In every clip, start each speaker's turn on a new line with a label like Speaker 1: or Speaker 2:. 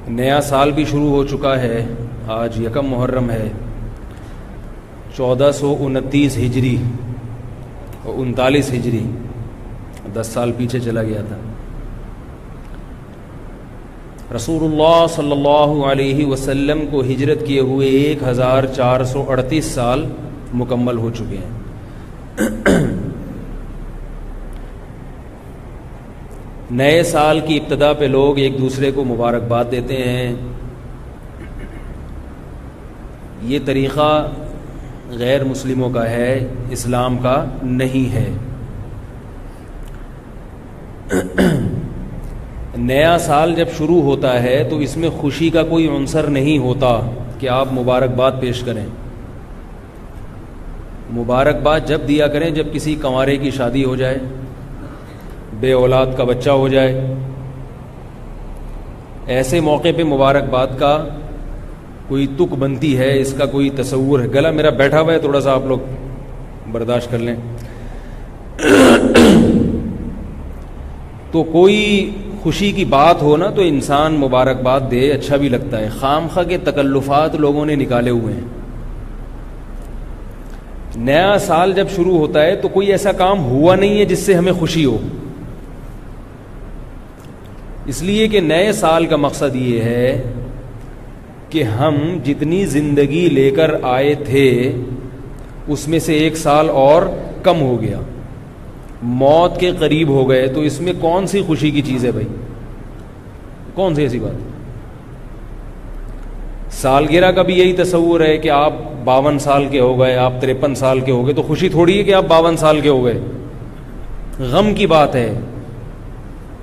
Speaker 1: नया साल भी शुरू हो चुका है। आज यकम मुहर्रम है, 1429 हिजरी और 39 हिजरी, 10 साल पीछे चला गया था। रसूलुल्लाह सल्लल्लाहु अलैहि वसल्लम को हिजरत किए हुए 1438 साल मुकम्मल हो चुके हैं। नए साल की इब्तिदा पे लोग एक दूसरे को मुबारकबाद देते हैं। ये तरीक़ा गैर मुस्लिमों का है, इस्लाम का नहीं है। नया साल जब शुरू होता है तो इसमें खुशी का कोई अंसर नहीं होता कि आप मुबारकबाद पेश करें। मुबारकबाद जब दिया करें जब किसी कंवारे की शादी हो जाए, बे औलाद का बच्चा हो जाए, ऐसे मौके पे मुबारकबाद का कोई तुक बनती है, इसका कोई तसव्वुर है। गला मेरा बैठा हुआ है, थोड़ा सा आप लोग बर्दाश्त कर लें। तो कोई खुशी की बात हो ना तो इंसान मुबारकबाद दे, अच्छा भी लगता है। खामखा के तकल्लुफात लोगों ने निकाले हुए हैं। नया साल जब शुरू होता है तो कोई ऐसा काम हुआ नहीं है जिससे हमें खुशी हो, इसलिए कि नए साल का मकसद ये है कि हम जितनी जिंदगी लेकर आए थे उसमें से एक साल और कम हो गया, मौत के करीब हो गए। तो इसमें कौन सी खुशी की चीज़ है भाई? कौन सी ऐसी बात? सालगिरह का भी यही तसव्वुर है कि आप 52 साल के हो गए, आप 53 साल के हो गए, तो खुशी थोड़ी है कि आप 52 साल के हो गए। गम की बात है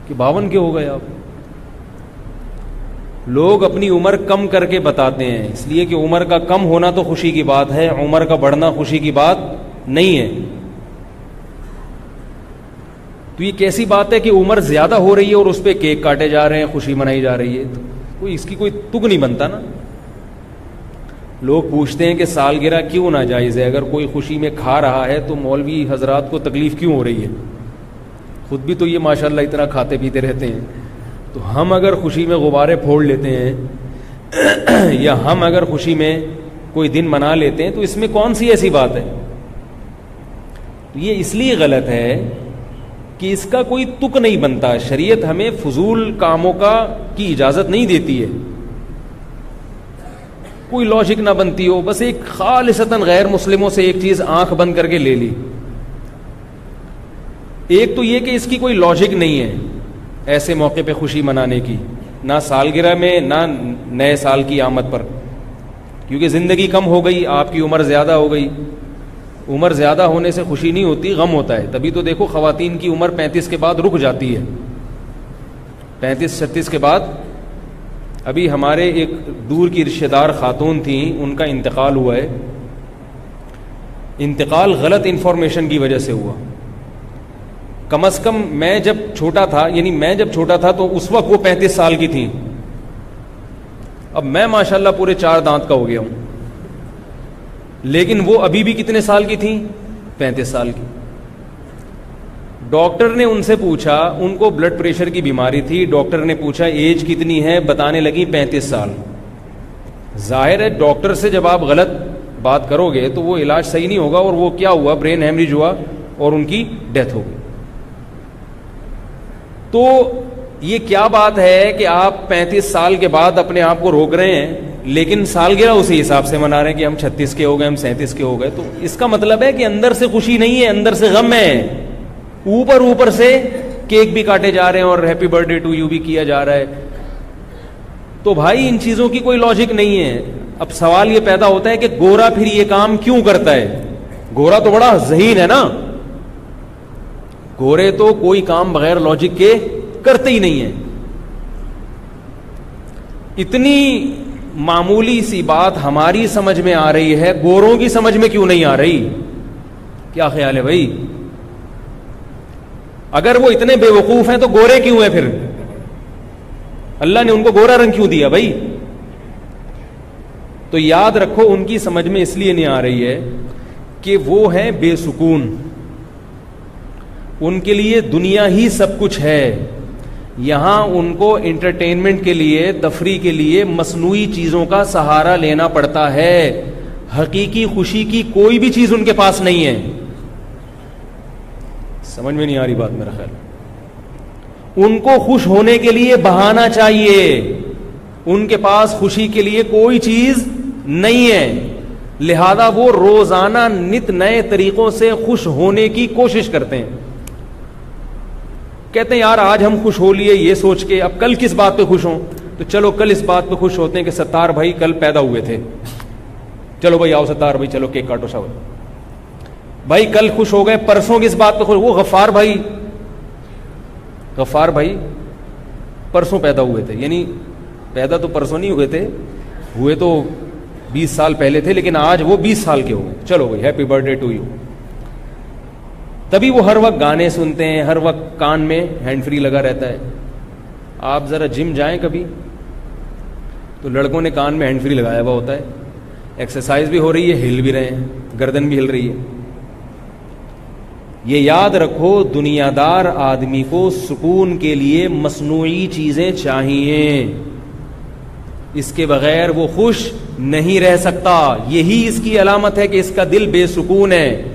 Speaker 1: कि 52 के हो गए आप। लोग अपनी उम्र कम करके बताते हैं, इसलिए कि उम्र का कम होना तो खुशी की बात है, उम्र का बढ़ना खुशी की बात नहीं है। तो ये कैसी बात है कि उम्र ज्यादा हो रही है और उस पर केक काटे जा रहे हैं, खुशी मनाई जा रही है? तो कोई इसकी कोई तुक नहीं बनता ना। लोग पूछते हैं कि सालगिरह क्यों नाजायज़ है? अगर कोई खुशी में खा रहा है तो मौलवी हजरात को तकलीफ क्यों हो रही है? खुद भी तो ये माशाल्लाह इतना खाते पीते रहते हैं। तो हम अगर खुशी में गुब्बारे फोड़ लेते हैं या हम अगर खुशी में कोई दिन मना लेते हैं तो इसमें कौन सी ऐसी बात है? तो ये इसलिए गलत है कि इसका कोई तुक नहीं बनता। शरीयत हमें फजूल कामों की इजाजत नहीं देती है, कोई लॉजिक ना बनती हो, बस एक खालिसतन गैर मुस्लिमों से एक चीज आंख बंद करके ले ली। एक तो ये कि इसकी कोई लॉजिक नहीं है ऐसे मौके पे खुशी मनाने की, ना सालगिरह में ना नए साल की आमद पर, क्योंकि जिंदगी कम हो गई, आपकी उम्र ज्यादा हो गई। उम्र ज्यादा होने से खुशी नहीं होती, गम होता है। तभी तो देखो खवातीन की उम्र 35 के बाद रुक जाती है, 35-36 के बाद। अभी हमारे एक दूर की रिश्तेदार खातून थी, उनका इंतकाल हुआ है। इंतकाल गलत इंफॉर्मेशन की वजह से हुआ। कम अज कम मैं जब छोटा था, यानी मैं जब छोटा था तो उस वक्त वो 35 साल की थी। अब मैं माशाल्लाह पूरे 4 दांत का हो गया हूं, लेकिन वो अभी भी कितने साल की थी? 35 साल की। डॉक्टर ने उनसे पूछा, उनको ब्लड प्रेशर की बीमारी थी। डॉक्टर ने पूछा एज कितनी है? बताने लगी 35 साल। जाहिर है डॉक्टर से जब आप गलत बात करोगे तो वो इलाज सही नहीं होगा, और वो क्या हुआ, ब्रेन हेमरेज हुआ और उनकी डेथ हो गई। तो ये क्या बात है कि आप 35 साल के बाद अपने आप को रोक रहे हैं, लेकिन सालगिरह उसी हिसाब से मना रहे हैं कि हम 36 के हो गए, हम 37 के हो गए। तो इसका मतलब है कि अंदर से खुशी नहीं है, अंदर से गम है। ऊपर ऊपर से केक भी काटे जा रहे हैं और हैप्पी बर्थडे टू यू भी किया जा रहा है। तो भाई इन चीजों की कोई लॉजिक नहीं है। अब सवाल ये पैदा होता है कि गोरा फिर ये काम क्यों करता है? गोरा तो बड़ा ज़हीन है ना, गोरे तो कोई काम बगैर लॉजिक के करते ही नहीं है। इतनी मामूली सी बात हमारी समझ में आ रही है, गोरों की समझ में क्यों नहीं आ रही? क्या ख्याल है भाई? अगर वो इतने बेवकूफ हैं तो गोरे क्यों हैं फिर? अल्लाह ने उनको गोरा रंग क्यों दिया भाई? तो याद रखो उनकी समझ में इसलिए नहीं आ रही है कि वो हैं बेसुकून, उनके लिए दुनिया ही सब कुछ है। यहां उनको एंटरटेनमेंट के लिए, तफरी के लिए मसनूई चीजों का सहारा लेना पड़ता है। हकीकी खुशी की कोई भी चीज उनके पास नहीं है। समझ में नहीं आ रही बात मेरा ख्याल। उनको खुश होने के लिए बहाना चाहिए, उनके पास खुशी के लिए कोई चीज नहीं है, लिहाजा वो रोजाना नित नए तरीकों से खुश होने की कोशिश करते हैं। कहते हैं यार आज हम खुश हो लिए ये सोच के, अब कल किस बात पे खुश हों, तो चलो कल इस बात पे खुश होते हैं कि सत्तार भाई कल पैदा हुए थे, चलो भाई आओ सत्तार भाई चलो केक काटो शाबाश भाई, कल खुश हो गए। परसों किस बात पे खुश, वो गफ्फार भाई परसों पैदा हुए थे, यानी पैदा तो परसों नहीं हुए थे, हुए तो 20 साल पहले थे, लेकिन आज वो 20 साल के हो गए, चलो भाई हैप्पी बर्थडे टू यू। तभी वो हर वक्त गाने सुनते हैं, हर वक्त कान में हैंड फ्री लगा रहता है। आप जरा जिम जाएं कभी तो लड़कों ने कान में हैंड फ्री लगाया हुआ होता है, एक्सरसाइज भी हो रही है, हिल भी रहे हैं, गर्दन भी हिल रही है। ये याद रखो, दुनियादार आदमी को सुकून के लिए मसनूई चीजें चाहिए, इसके बगैर वो खुश नहीं रह सकता। यही इसकी अलामत है कि इसका दिल बेसुकून है।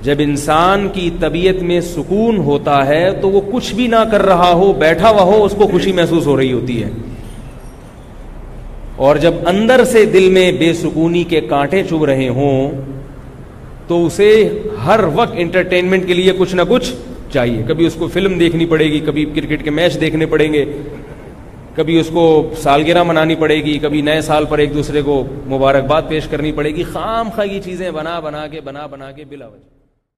Speaker 1: जब इंसान की तबीयत में सुकून होता है तो वो कुछ भी ना कर रहा हो, बैठा हुआ हो, उसको खुशी महसूस हो रही होती है। और जब अंदर से दिल में बेसुकूनी के कांटे चुभ रहे हों तो उसे हर वक्त एंटरटेनमेंट के लिए कुछ ना कुछ चाहिए। कभी उसको फिल्म देखनी पड़ेगी, कभी क्रिकेट के मैच देखने पड़ेंगे, कभी उसको सालगिरह मनानी पड़ेगी, कभी नए साल पर एक दूसरे को मुबारकबाद पेश करनी पड़ेगी। खाम खा ये चीजें बना बना के बिला वजह।